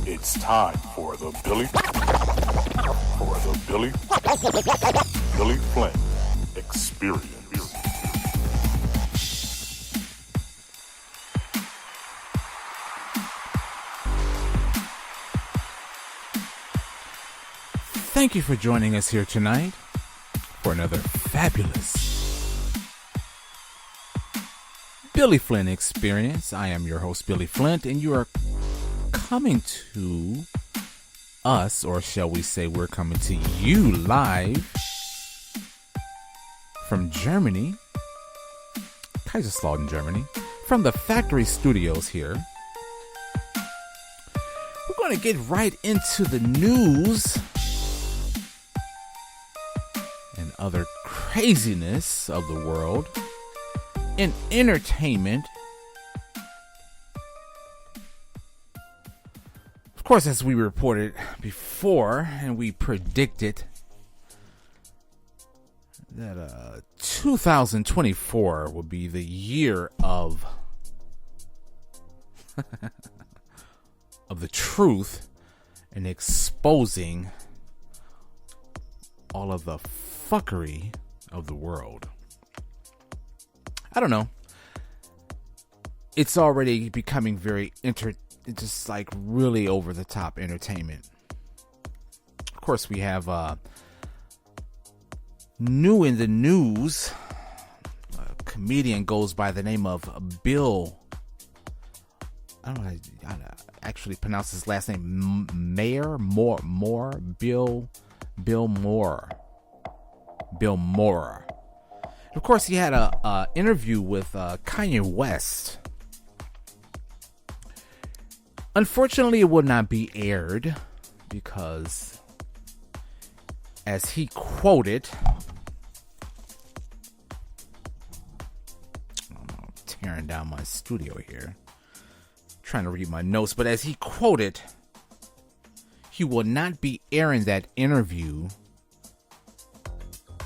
It's time for the Billy Flynn Experience. Thank you for joining us here tonight for another fabulous Billy Flynn Experience. I am your host, Billy Flint, and you are coming to us, or shall we say we're coming to you live from Germany, Kaiserslautern, Germany, from the factory studios here. We're going to get right into the news and other craziness of the world in entertainment. Of course, as we reported before and we predicted that 2024 would be the year of of the truth and exposing all of the fuckery of the world. I don't know. It's already becoming very just like really over the top entertainment. Of course, we have new in the news. A comedian goes by the name of Bill. I don't know how to actually pronounce his last name. Maher, Bill Maher. Of course, he had a interview with Kanye West. Unfortunately, it would not be aired because, as he quoted, I'm tearing down my studio here, trying to read my notes, but as he quoted, he will not be airing that interview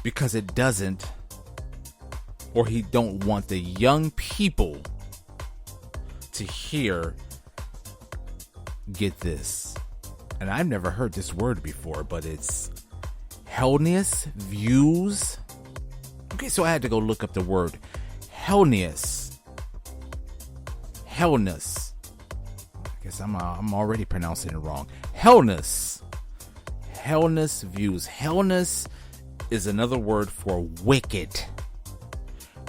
because it doesn't, or he don't want the young people to hear, get this, and I've never heard this word before, but it's hellness views. Okay, so I had to go look up the word hellness. I guess I'm already pronouncing it wrong. Hellness views. Hellness is another word for wicked.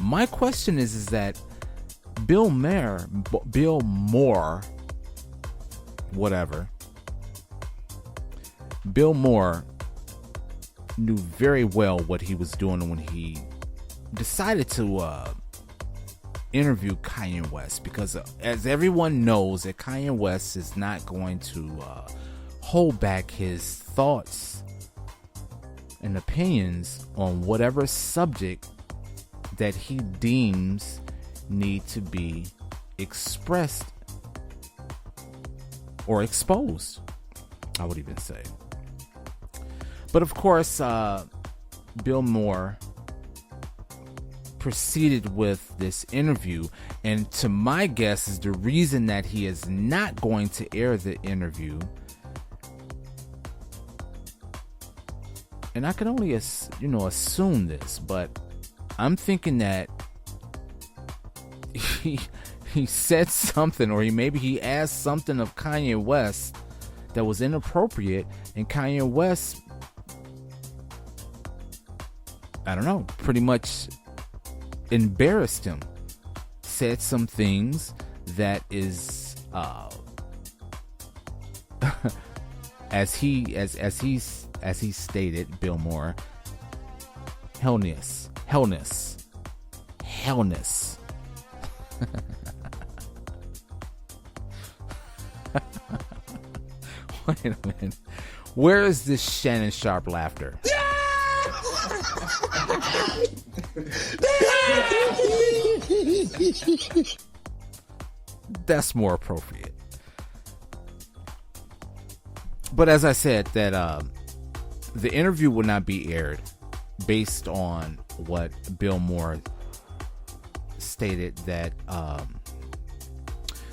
My question is that Bill Maher, whatever. Bill Maher knew very well what he was doing when he decided to interview Kanye West, because as everyone knows, that Kanye West is not going to hold back his thoughts and opinions on whatever subject that he deems need to be expressed or exposed, I would even say. But of course, Bill Maher proceeded with this interview, and to my guess is the reason that he is not going to air the interview, and I can only assume this, but I'm thinking that he said something, or maybe he asked something of Kanye West that was inappropriate, and Kanye West, I don't know, pretty much embarrassed him, said some things that is as he stated, Bill Maher, hellness. Wait a minute. Where is this Shannon Sharp laughter? That's more appropriate. But as I said, that the interview will not be aired based on what Bill Maher stated, that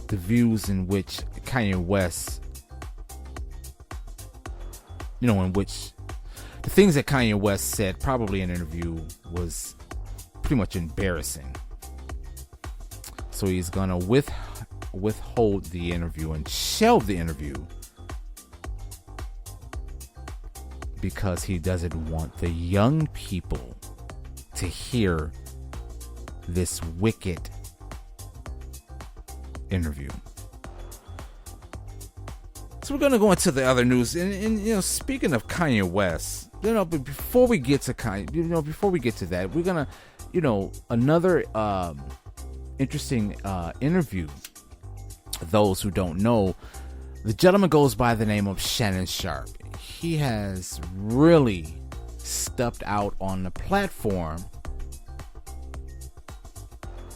the views in which Kanye West, in which the things that Kanye West said probably in an interview was pretty much embarrassing. So he's gonna withhold the interview and shelve the interview because he doesn't want the young people to hear this wicked interview. So we're gonna go into the other news, and speaking of Kanye West, but before we get to that, we're gonna, another interesting interview. Those who don't know, the gentleman goes by the name of Shannon Sharp. He has really stepped out on the platform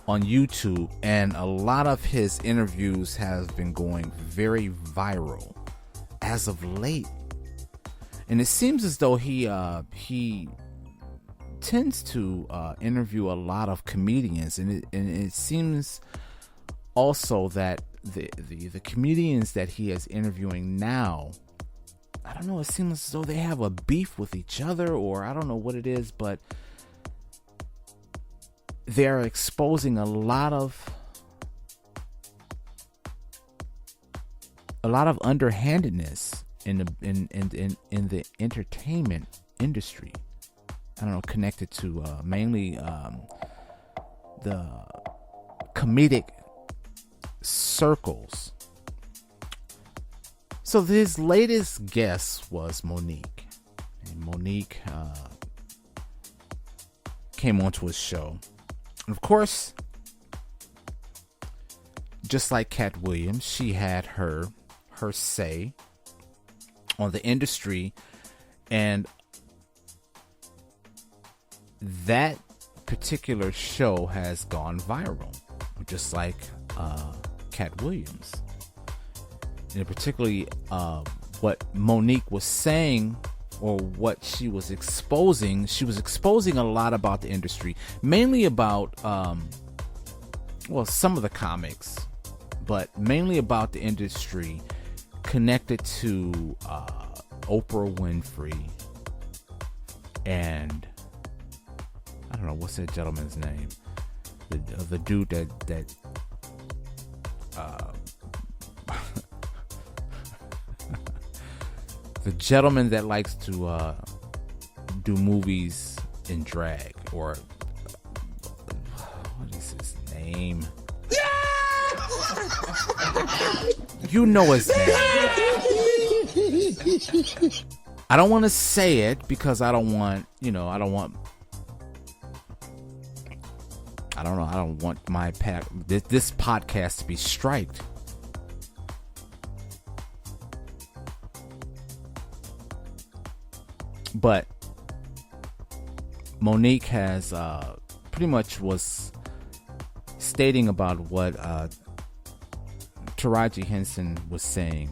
on YouTube, and a lot of his interviews have been going very viral as of late. And it seems as though he tends to interview a lot of comedians, and it seems also that the comedians that he is interviewing now, I don't know, it seems as though they have a beef with each other, or I don't know what it is, but they're exposing a lot of underhandedness in the entertainment industry. I don't know, connected to mainly the comedic circles. So his latest guest was Monique, and Monique came onto his show. And of course, just like Cat Williams, she had her say on the industry, and that particular show has gone viral, just like Cat Williams. And particularly what Monique was saying, or what she was exposing a lot about the industry, mainly about some of the comics, but mainly about the industry connected to Oprah Winfrey, and I don't know, what's that gentleman's name, the dude that the gentleman that likes to do movies in drag, or what is his name? You know his name. I don't want to say it because I don't want my this podcast to be striked. But Monique has pretty much was stating about what Taraji Henson was saying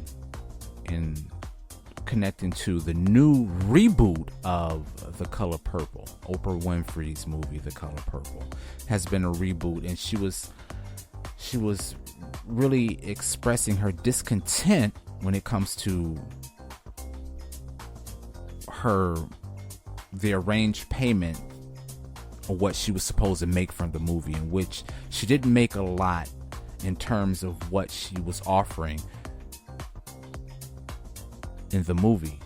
in connecting to the new reboot of The Color Purple. Oprah Winfrey's movie, The Color Purple, has been a reboot, and she was really expressing her discontent when it comes to the arranged payment of what she was supposed to make from the movie, in which she didn't make a lot in terms of what she was offering in the movie,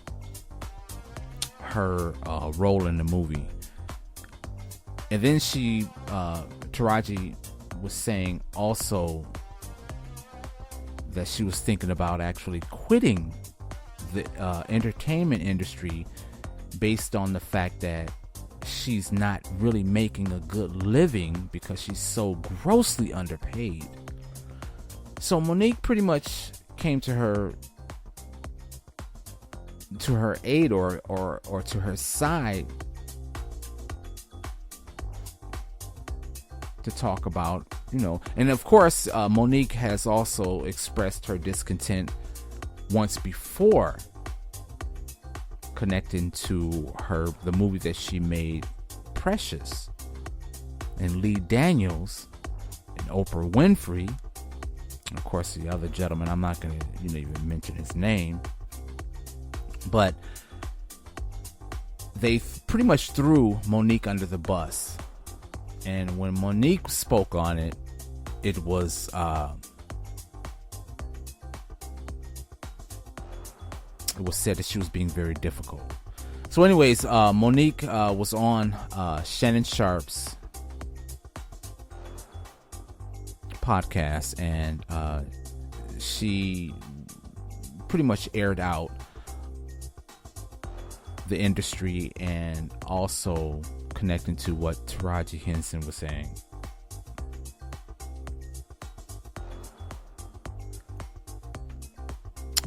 her role in the movie. And then Taraji was saying also that she was thinking about actually quitting the entertainment industry based on the fact that she's not really making a good living because she's so grossly underpaid. So Monique pretty much came to her aid or to her side to talk about, and of course Monique has also expressed her discontent once before, connecting to the movie that she made, Precious, and Lee Daniels and Oprah Winfrey Of course, the other gentleman, I'm not going to even mention his name, but they pretty much threw Monique under the bus. And when Monique spoke on it, it was said that she was being very difficult. So anyways, Monique was on Shannon Sharp's podcast, and she pretty much aired out the industry and also connecting to what Taraji Henson was saying.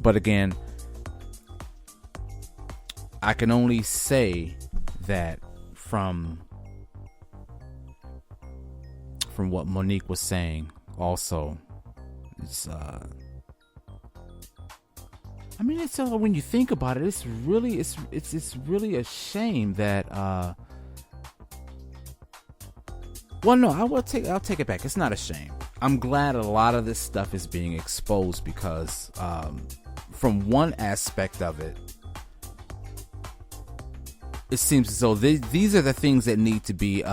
But again, I can only say that from what Monique was saying, also, it's I mean, it's when you think about it, it's really a shame that well, no, I'll take it back. It's not a shame. I'm glad a lot of this stuff is being exposed because from one aspect of it, it seems as though these are the things that need to be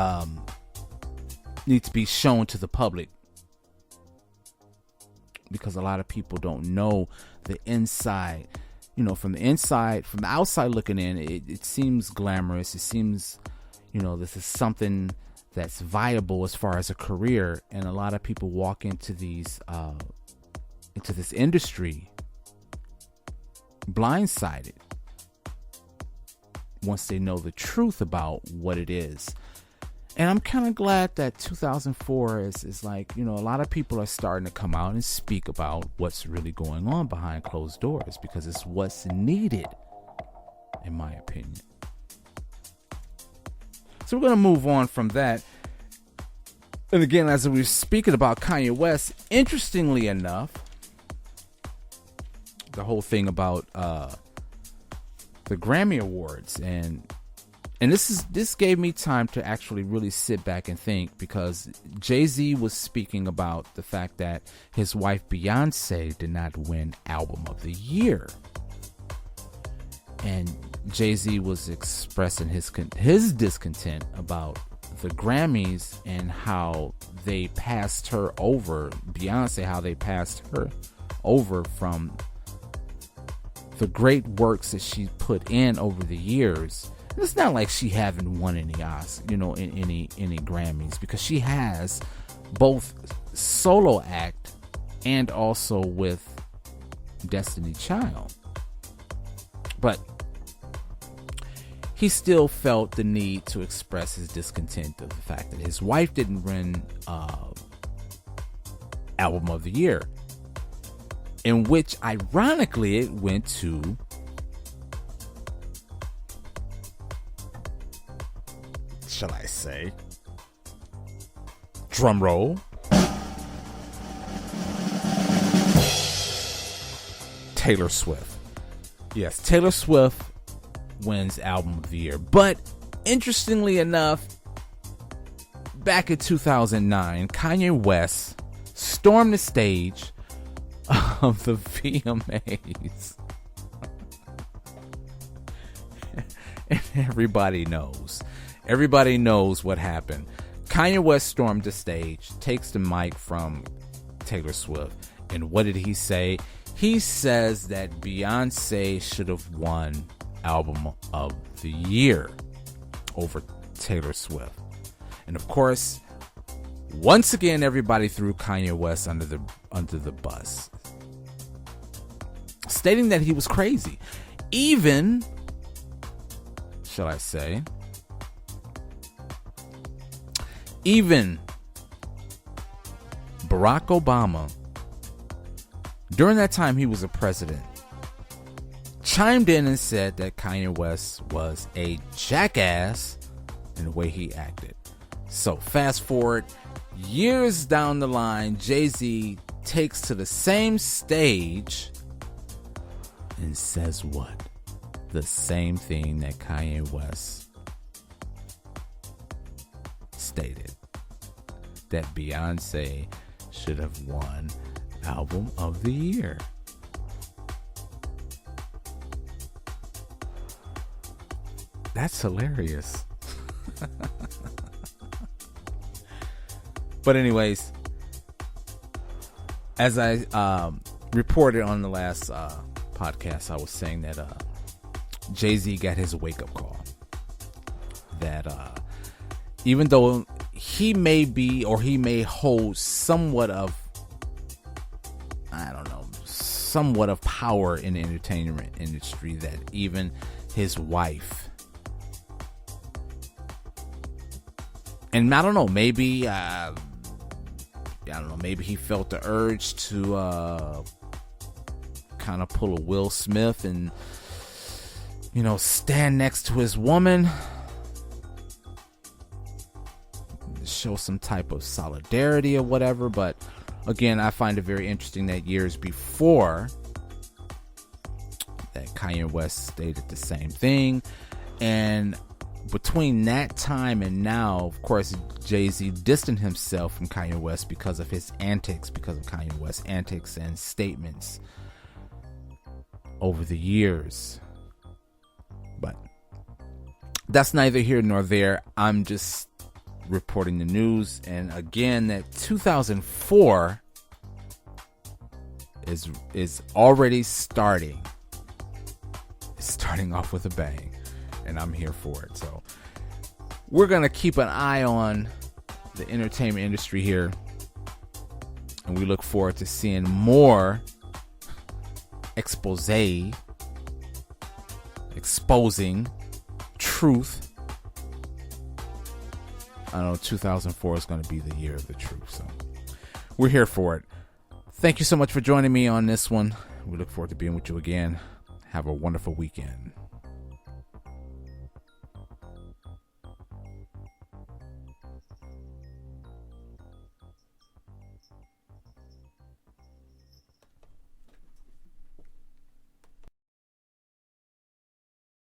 shown to the public, because a lot of people don't know the inside. From the outside looking in, it seems glamorous. It seems, this is something that's viable as far as a career, and a lot of people walk into this industry blindsided once they know the truth about what it is. And I'm kind of glad that 2004 is like, a lot of people are starting to come out and speak about what's really going on behind closed doors, because it's what's needed, in my opinion. So we're going to move on from that. And again, as we were speaking about Kanye West, interestingly enough, the whole thing about the Grammy Awards, and this gave me time to actually really sit back and think, because Jay-Z was speaking about the fact that his wife Beyonce did not win Album of the Year. And Jay-Z was expressing his discontent about the Grammys and how they passed her over, Beyonce, how they passed her over from the great works that she put in over the years. It's not like she haven't won any Oscars, any Grammys, because she has both solo act and also with Destiny Child. But he still felt the need to express his discontent of the fact that his wife didn't win Album of the Year, in which ironically it went to shall I say, drum roll, Taylor Swift. Yes, Taylor Swift wins Album of the Year. But interestingly enough, back in 2009, Kanye West stormed the stage of the VMAs. And everybody knows what happened. Kanye West stormed the stage, takes the mic from Taylor Swift, and what did he say? He says that Beyonce should have won Album of the Year over Taylor Swift. And of course, once again, everybody threw Kanye West under the bus, stating that he was crazy. Even, shall I say, even Barack Obama, during that time he was a president, chimed in and said that Kanye West was a jackass in the way he acted. So fast forward years down the line, Jay-Z takes to the same stage and says what? The same thing that Kanye West stated, that Beyonce should have won album of the year. That's hilarious. But anyways, as I reported on the last podcast, I was saying that Jay-Z got his wake-up call. That even though he may be, or he may hold somewhat of, I don't know, somewhat of power in the entertainment industry, that even his wife, and I don't know, maybe maybe he felt the urge to kind of pull a Will Smith and, you know, stand next to his woman, show some type of solidarity or whatever. But again, I find it very interesting that years before that, Kanye West stated the same thing, and between that time and now, of course, Jay-Z distanced himself from Kanye West because of his antics, because of Kanye West's antics and statements over the years. But that's neither here nor there. I'm just reporting the news. And again, that 2004 is already starting off with a bang, and I'm here for it. So we're gonna keep an eye on the entertainment industry here, and we look forward to seeing more exposing truth. I know 2004 is going to be the year of the truth, so we're here for it. Thank you so much for joining me on this one. We look forward to being with you again. Have a wonderful weekend.